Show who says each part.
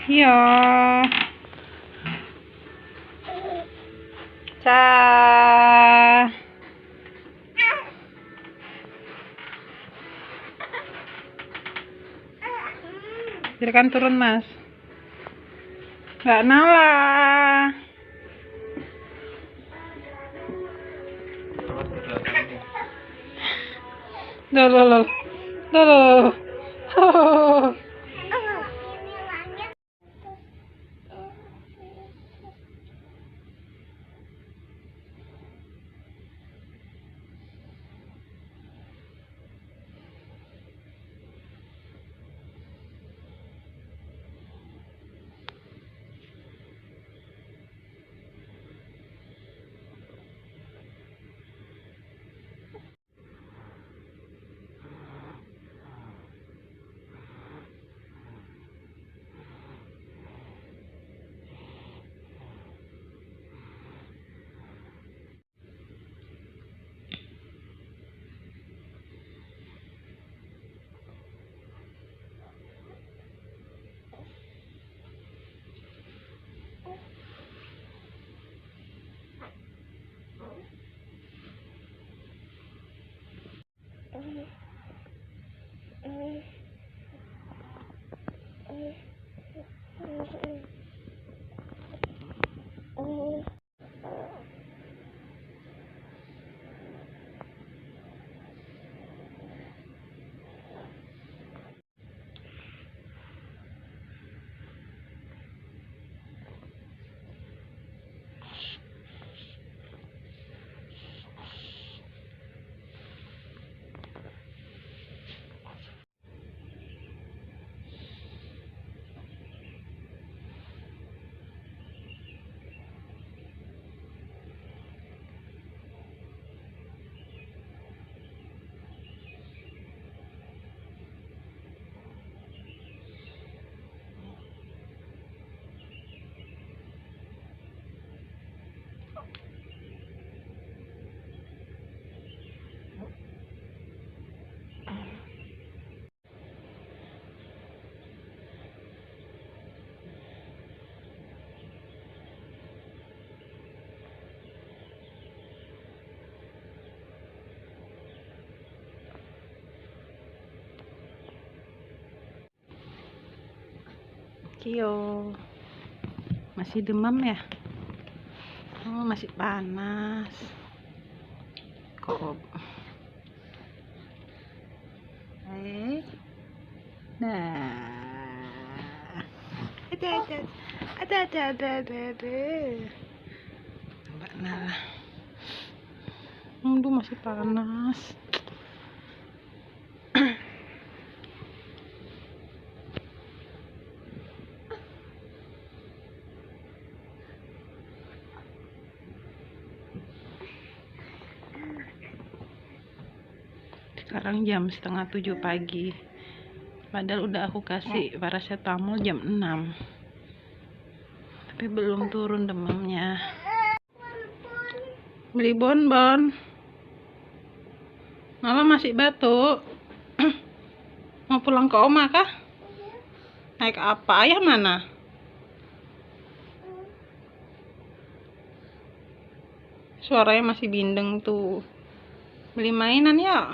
Speaker 1: Iya. Ca. Biarkan turun, Mas. Nggak Nala. Loh. Kio. Masih demam ya? Oh, masih panas. Kok. Nah. Ada. Mbak Nala. Aduh, masih panas. Sekarang jam 6:30 pagi. Padahal udah aku kasih paracetamol jam 6. Tapi belum turun demamnya. Beli bonbon. Nala masih batuk. Mau pulang ke oma kah? Naik apa? Ayah mana? Suaranya masih bindeng tuh. Beli mainan ya.